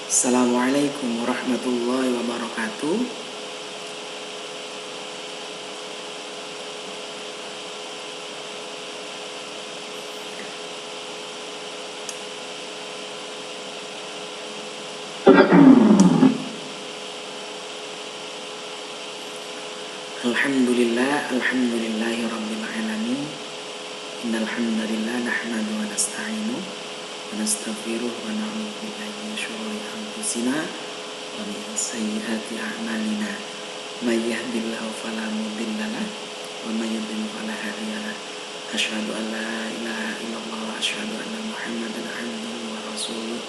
Assalamualaikum warahmatullahi wabarakatuh. Alhamdulillahi rabbil alamin. Innal hamdalillah nahmaduhu wa nasta'inuhu wa nastaghfiruh wa na'udzu billahi min syururi anfusina wa min sayyiati a'malina. May yahdihillahu fala mudilla lahu wa may yudlil fala hadiya lahu. Asyhadu an la ilaha illallah wa asyhadu anna Muhammadan 'abduhu wa rasuluh.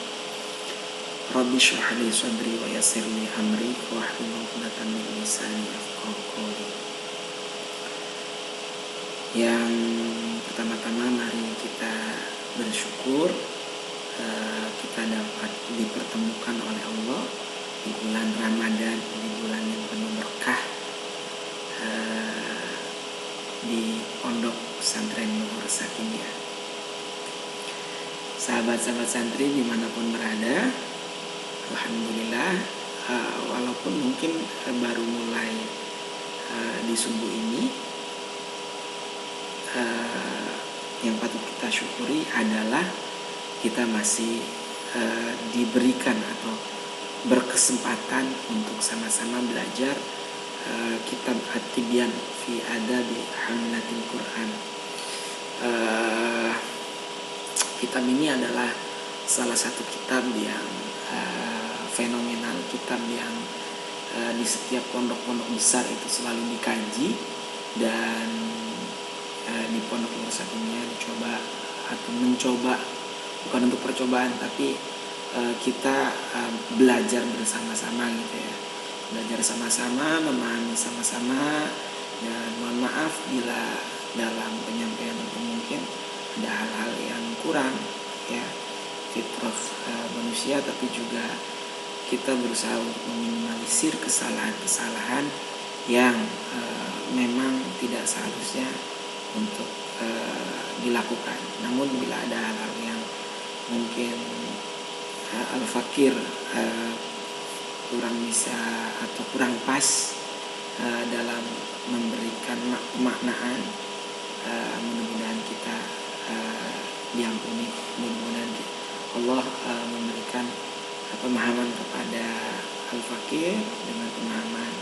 Rabbi shrah li sadri wa yassir li amri wahlul 'uqdatam min lisani yafqahu qawli. Yang pertama-tama mari kita bersyukur kita dapat dipertemukan oleh Allah di bulan Ramadan, di bulan yang penuh berkah, di Pondok Pesantren Nur Sakinah. Sahabat-sahabat santri dimanapun berada, alhamdulillah, walaupun mungkin baru mulai di subuh ini, yang patut kita syukuri adalah kita masih diberikan atau berkesempatan untuk sama-sama belajar kitab At-Tibyan fi Adabi Hamlatil Quran. Kitab ini adalah salah satu kitab yang fenomenal, kitab yang di setiap pondok-pondok besar itu selalu dikaji, dan di Pondok Nur Sakinah mencoba bukan untuk percobaan, tapi kita belajar bersama-sama gitu ya, belajar sama-sama, memahami sama-sama. Dan mohon maaf bila dalam penyampaian itu mungkin ada hal-hal yang kurang ya, fitrah manusia, tapi juga kita berusaha untuk meminimalisir kesalahan-kesalahan yang memang tidak seharusnya untuk dilakukan. Namun bila ada hal-hal yang mungkin al-fakir kurang bisa atau kurang pas dalam memberikan pemaknaan, mudah-mudahan kita diampuni, mudah-mudahan Allah memberikan pemahaman kepada al-fakir dengan pemahaman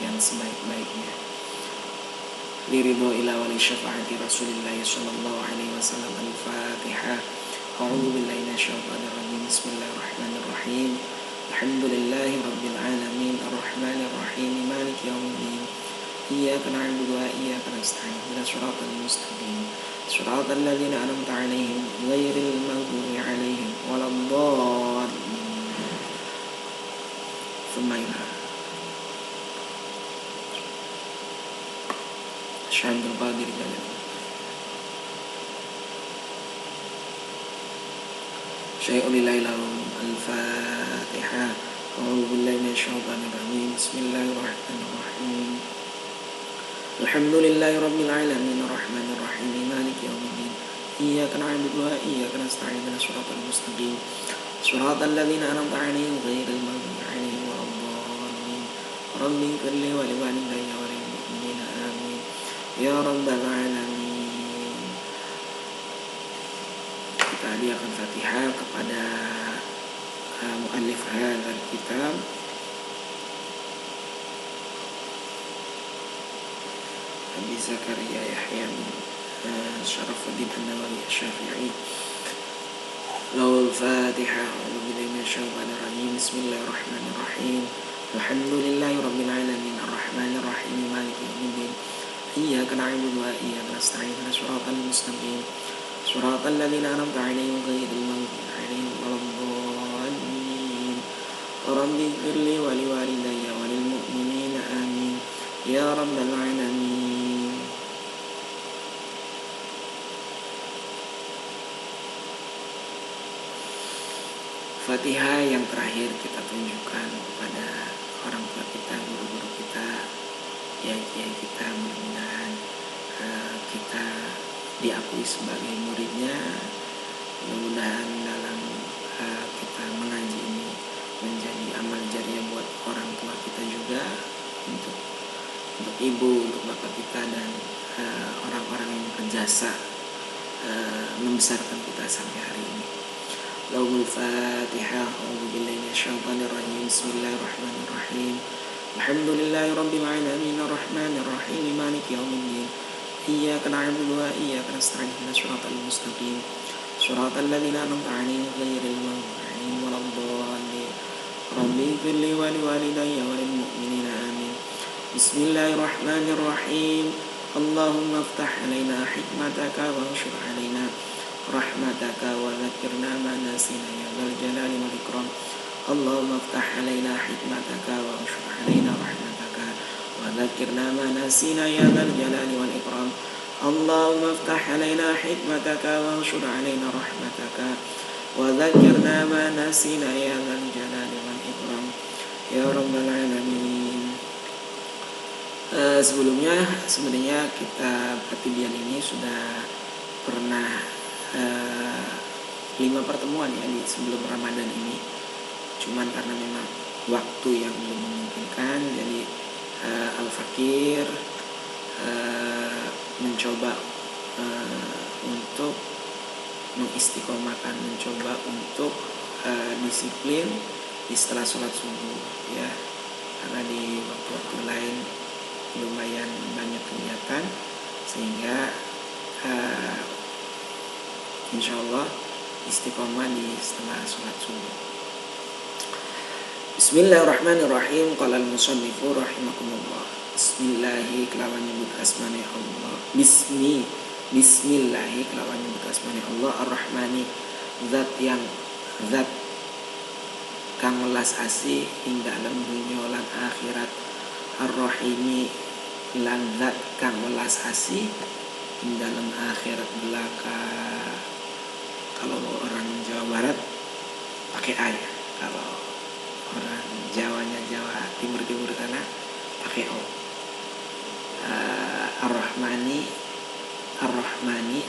yang sebaik-baiknya. Liridho ila wali syafaati Rasulillah sallallahu alaihi wasallam. Al-Fatihah. A'udzu billahi minasyaitonir rajim. Bismillahirrahmanirrahim. Alhamdulillahi rabbil alamin arrahmanir rahim maliki yaumiddin. Iyyaka na'budu wa iyyaka nasta'in. Ihdinas siratal mustaqim. Siratal ladzina an'amta 'alaihim ghairil maghdubi 'alaihim waladdallin. Tsumma Syai'ul Qadir Jalal. Syai'ul Lailaul Al-Fatihah. A'udzu billahi minasyaitonir rajim. Bismillahirrahmanirrahim. Alhamdulillahi rabbil alamin arrahmanir rahim maliki yaumiddin. Iyyaka na'budu wa iyyaka nasta'in. Ihdinas siratal mustaqim. Siratal ladzina an'amta 'alaihim ghairil maghdubi 'alaihim waladdallin. Rabbi ighfir li wa liwalidayya wa lil mu'minina amin. Ya Rabbal Alamin. Kita hadiahkan Fatihah kepada muallif hadzal kitab, Abi Zakaria Yahya bin Syarafuddin An-Nawawi Asy-Syafi'i. Lahul Fatihah. A'udzu billahi minasyaitonir rajim. Bismillahirrahmanirrahim. Alhamdulillahi rabbil alamin arrahmanir rahim maliki yaumiddin. Iyyaka na'budu wa iyyaka nasta'in. Ihdinas siratal mustaqim. Siratal ladzina an'amta 'alaihim ghairil maghdubi 'alaihim waladdallin. Rabbi ighfir li wa liwalidayya wa lil mu'minina amin. Ya rabbal alamin. Fatihah yang terakhir kita tunjukkan kepada orang tua kita, guru-guru kita, kiai-kiai kita. Mudah-mudahan kita diakui sebagai muridnya. Mudah-mudahan dalam kita mengaji ini ibu, untuk bapak kita dan orang-orang yang berjasa membesarkan kita sampai hari ini. Lahumul Fatihah. A'udzubillahi minasyaitonirrajim. Bismillahirrahmanirrahim. Alhamdulillahi rabbil alamin arrahmanir rahim maliki yaumiddin. Iyyaka na'budu wa iyyaka nasta'in ihdinas siratal mustaqim siratal ladzina an'amta 'alaihim ghairil maghdubi 'alaihim waladdallin. Rabbi ighfir li wa liwalidayya wa lil mu'minina amin. Bismillahirrahmanirrahim. Allahumma iftah 'alaina hikmataka wa anshur 'alaina rahmataka wa dzakirna ma nasina ya dzal jalali wal ikram. Allahumma iftah 'alaina hikmataka wa anshur 'alaina rahmataka wa dzakirna ma nasina ya dzal jalali wal ikram. Allahumma iftah 'alaina hikmataka wa anshur 'alaina rahmataka wa dzakirna ma nasina ya dzal jalali wal ikram ya rabbal alamin. Sebelumnya sebenarnya kita pertidian ini sudah pernah 5 pertemuan ya di sebelum Ramadan ini. Cuman karena memang waktu yang belum memungkinkan, jadi Al-Fakir mencoba untuk mengistiqomahkan, mencoba untuk disiplin di setelah sholat subuh ya, karena di waktu-waktu lain lumayan banyak kegiatan, sehingga insya Allah istiqomah di setelah sholat subuh. Bismillahirrahmanirrahim. Qala al-musannifu rahimakumullah. Bismillahi kelawan nyebut asmane Allah. Bismillahi kelawan nyebut asmane Allah ar-Rahmani, zat kang welas asih ing dalem dunya lan akhirat, ar-Rahimi lan zat kang welas asih ing dalem akhirat belaka. Kalau orang Jawa Barat pakai A ya, kalau orang Jawanya Jawa Timur sana pakai O. Ar-Rahmani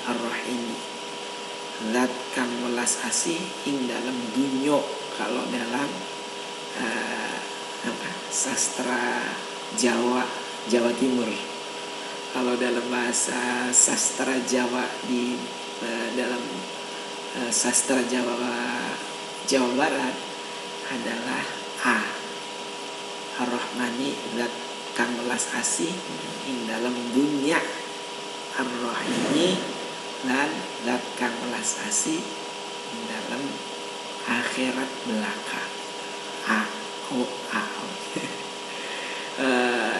Ar-Rahimi, zat kang welas asih ing dalam dunya. Kalau dalam sastra Jawa Timur, kalau dalam bahasa sastra Jawa di dalam sastra Jawa Barat adalah A. Ar-Rahmani, zat kang welas asih ing dalam dunya, Ar-Rahimi dan zat kang welas asih ing dalam akhirat belaka.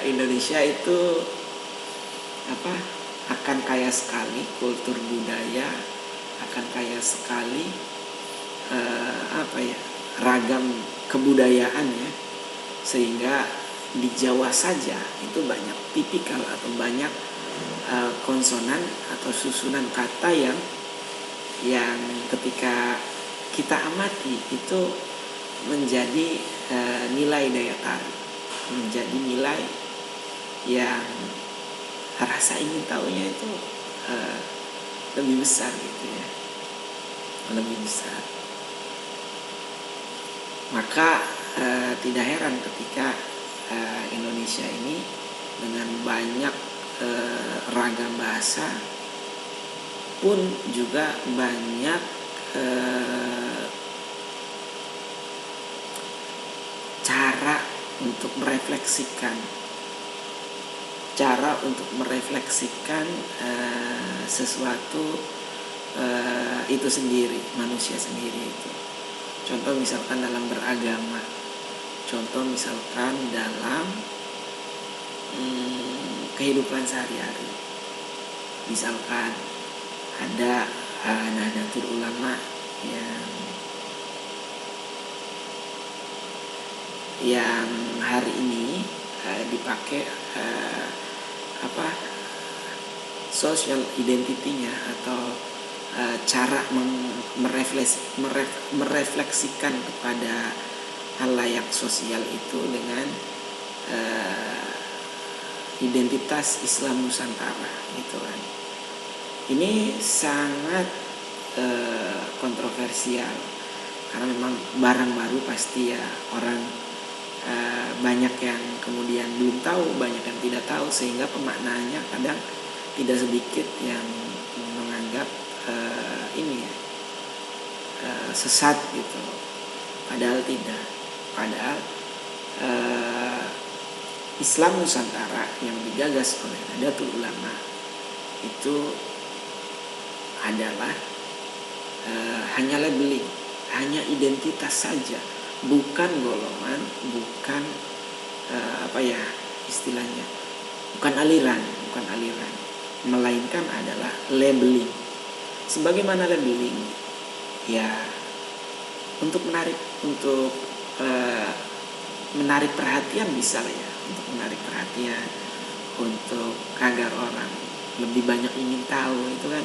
Indonesia itu akan kaya sekali kultur budaya, akan kaya sekali ragam kebudayaan ya, sehingga di Jawa saja itu banyak tipikal atau banyak konsonan atau susunan kata yang ketika kita amati itu menjadi nilai daya tarik, menjadi nilai yang rasa ingin tahunya itu lebih besar gitu ya, lebih besar. Maka tidak heran ketika Indonesia ini dengan banyak ragam bahasa pun juga banyak cara untuk merefleksikan sesuatu itu sendiri, manusia sendiri itu. Contoh misalkan dalam beragama, contoh misalkan dalam kehidupan sehari-hari. Misalkan ada Nahdlatul Ulama yang hari ini dipakai social identity-nya atau cara merefleksikan kepada halayak sosial itu dengan identitas Islam Nusantara gitu kan. Ini sangat kontroversial karena memang barang baru pasti ya orang banyak yang kemudian belum tahu, banyak yang tidak tahu, sehingga pemaknaannya kadang tidak sedikit yang menganggap sesat gitu. Padahal tidak. Padahal Islam Nusantara yang digagas oleh Nahdlatul Ulama itu adalah hanya labeling, hanya identitas saja, bukan golongan, bukan istilahnya, bukan aliran, melainkan adalah labeling. Sebagaimana labeling, ya untuk menarik perhatian misalnya, untuk menarik perhatian, untuk agar orang lebih banyak ingin tahu, itu kan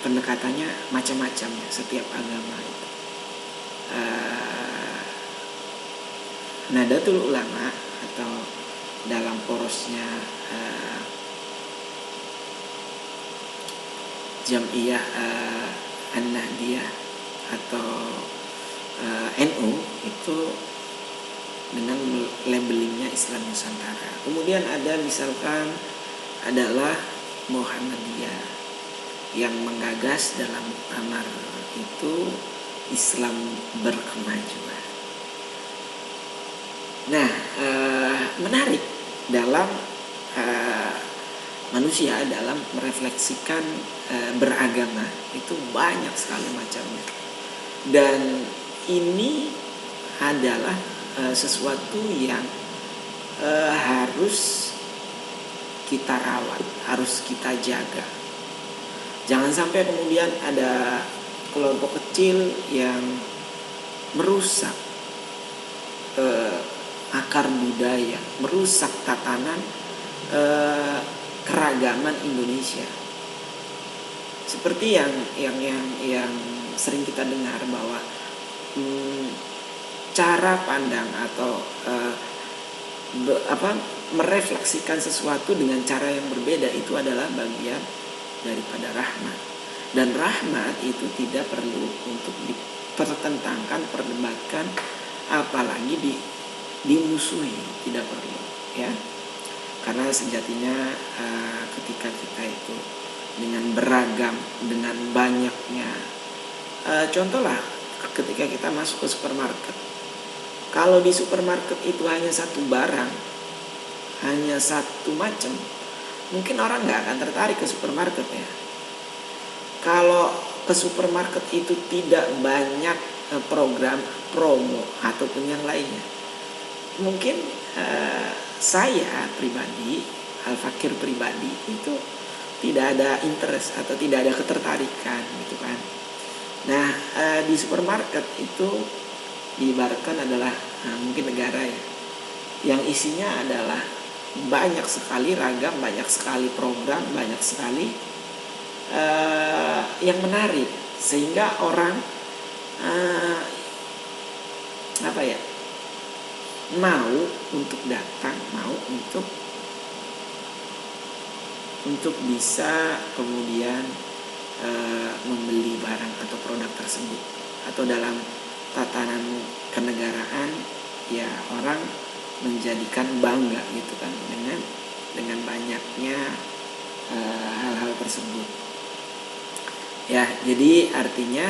pendekatannya macam-macam ya, setiap agama itu. Nahdlatul Ulama atau dalam porosnya Jam'iyah An-Nahdiyah atau NU itu dengan labelingnya Islam Nusantara. Kemudian ada misalkan adalah Muhammadiyah yang menggagas dalam muktamar itu Islam berkemajuan. Nah, menarik dalam manusia dalam merefleksikan beragama itu banyak sekali macamnya, dan ini adalah sesuatu yang harus kita rawat, harus kita jaga. Jangan sampai kemudian ada kelompok kecil yang merusak akar budaya, merusak tatanan keragaman Indonesia. Seperti yang sering kita dengar bahwa cara pandang atau merefleksikan sesuatu dengan cara yang berbeda itu adalah bagian daripada rahmat. Dan rahmat itu tidak perlu untuk dipertentangkan, perdebatkan, apalagi dimusuhi, tidak perlu ya. Karena sejatinya ketika kita itu dengan beragam, dengan banyaknya, contohlah ketika kita masuk ke supermarket. Kalau di supermarket itu hanya satu barang, hanya satu macam, mungkin orang nggak akan tertarik ke supermarket ya. Kalau ke supermarket itu tidak banyak program promo ataupun yang lainnya, mungkin saya pribadi, Al-Fakir pribadi itu tidak ada interest atau tidak ada ketertarikan gitu kan. Nah, di supermarket itu diibaratkan adalah mungkin negara ya, yang isinya adalah banyak sekali ragam, banyak sekali program, banyak sekali yang menarik, sehingga orang mau untuk datang, mau untuk bisa kemudian membeli barang atau produk tersebut. Atau dalam tatanan kenegaraan ya, orang menjadikan bangga gitu kan dengan banyaknya hal-hal tersebut ya. Jadi artinya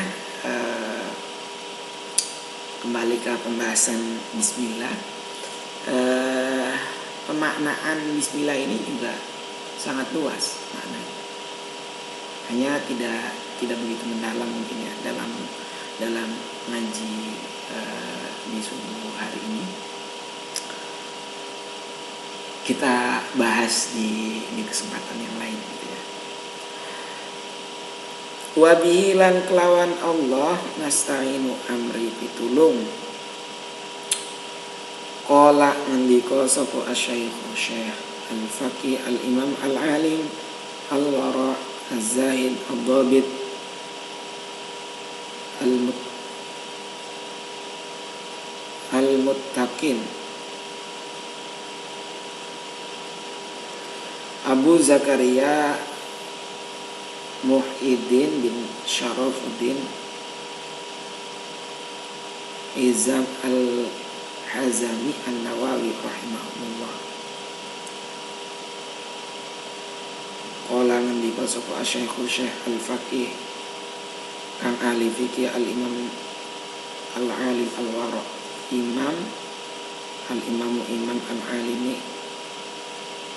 kembali ke pembahasan Bismillah, pemaknaan Bismillah ini juga sangat luas maknanya, hanya tidak begitu mendalam mungkin ya dalam ngaji di subuh hari ini. Kita bahas di kesempatan yang lain gitu ya. Wabihi lan kelawan Allah nasta'inu amri pitulung. Qala ngendika sapa asy-syaikh Syekh Al-Faqih Al-Imam Al-Alim Al-Wara Az-Zahid Ad-Dhabit Al-Muttaqin Abu Zakaria Muhyiddin bin Syarafuddin Izam Al Al-Hazami An-Nawawi rahimahullah. Qala ngendika sapa Asy-Syaikh Al-Faqih kang ahli fikih Al-Imam Al-Alim Al-Wara Imam Al-Imamu Imam Al-Alimi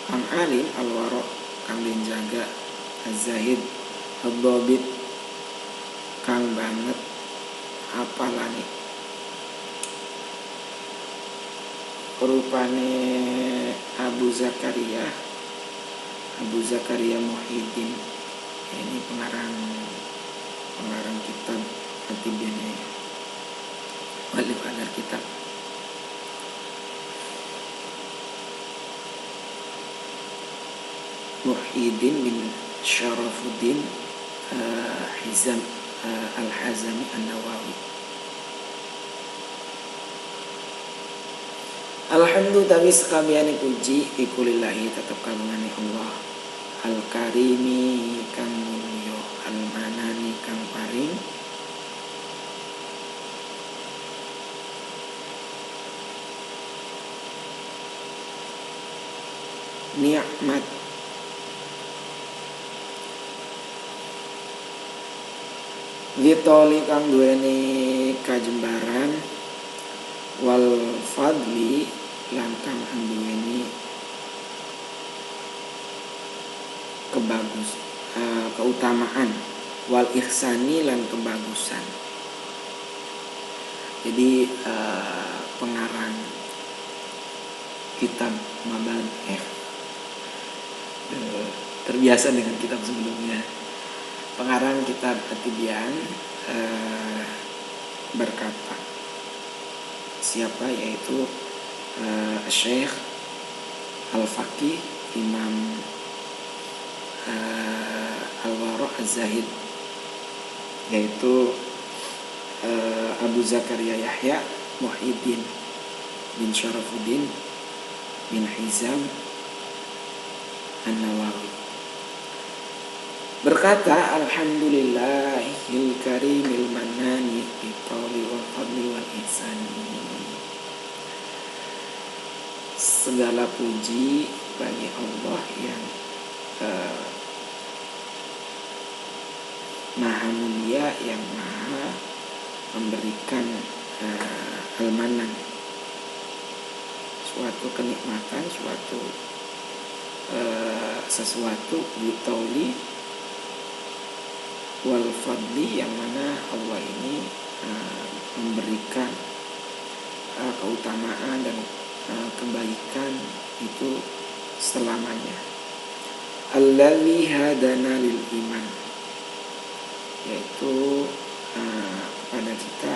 kang alim Al-Wara kang den jaga Az-Zahid Ad-Dhabit kang banget apalane rupane Abu Zakaria Muhyiddin. Ini pengarang kitab At-Tibyani Walif Adar kitab. Muhyiddin bin Syarafuddin Hizam Al-Hazami An-Nawawi. Alhamdulillah sekabehane puji iku lillahi tetep kagungane Allah Al-Karimi kang mulya Al-Manani kang paring nikmat Ditoli kang duweni kajembaran wal fadli lan kang duweni keutamaan wal ihsani lan kebagusan. Jadi pengarang kitab Mabad terbiasa dengan kitab sebelumnya. Pengarang kitab At-Tibyan berkata, siapa, yaitu Syekh Al-Faqih Imam Al-Wara Az-Zahid, yaitu Abu Zakaria Yahya Muhyiddin bin Syarafuddin bin Hizam An-Nawawi berkata, alhamdulillahil karimil manani bitawli wal fadli wal ihsani. Segala puji bagi Allah yang maha mulia, yang maha memberikan al-manan, suatu kenikmatan, sesuatu bitawli wal fadli, yang mana Allah ini memberikan keutamaan dan kebaikan itu selamanya. Allazi hadana lil iman, yaitu pada kita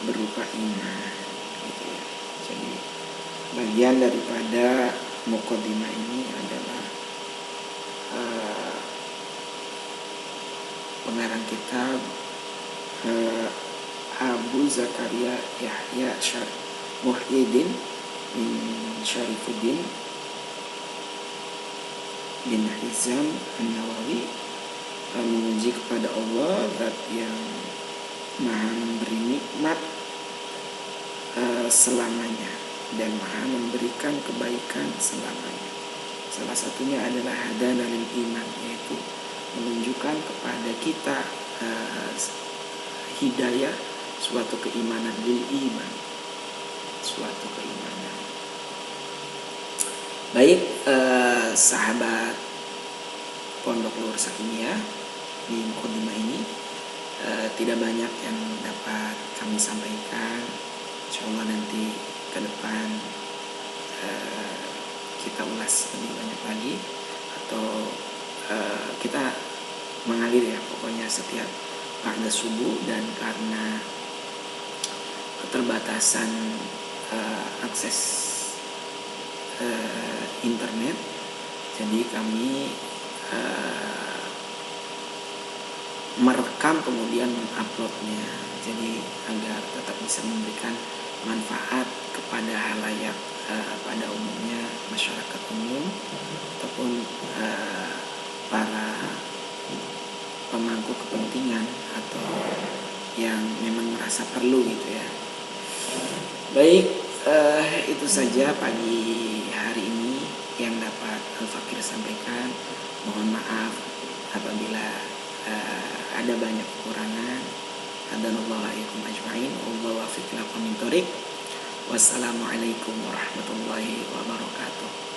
berupa iman gitu ya. Jadi bagian daripada muqaddimah ini adalah pengarang kitab Abu Zakaria Yahya Muhyiddin bin Syarifuddin bin Hizam An-Nawawi memuji kepada Allah, zat yang maha memberi nikmat selamanya dan maha memberikan kebaikan selamanya. Salah satunya adalah hadana lil iman, yaitu menunjukkan kepada kita hidayah, suatu keimanan, lil iman, suatu keimanan. Baik, sahabat Pondok Luhur Sakimia, di muqaddimah ini tidak banyak yang dapat kami sampaikan. Insyaallah nanti ke depan kita ulas lebih banyak lagi, atau kita mengalir ya, pokoknya setiap ba'da subuh. Dan karena keterbatasan akses internet, jadi kami merekam kemudian menguploadnya, jadi agar tetap bisa memberikan manfaat kepada halayak pada umumnya, masyarakat umum ataupun para pemangku kepentingan atau yang memang merasa perlu gitu ya. saja pagi hari ini yang dapat Al-Fakir sampaikan. Mohon maaf apabila ada banyak kekurangan. Hadanallahu iyyakum ajma'in. Wallahu waffiq lakum min thoriq. Wassalamualaikum warahmatullahi wabarakatuh.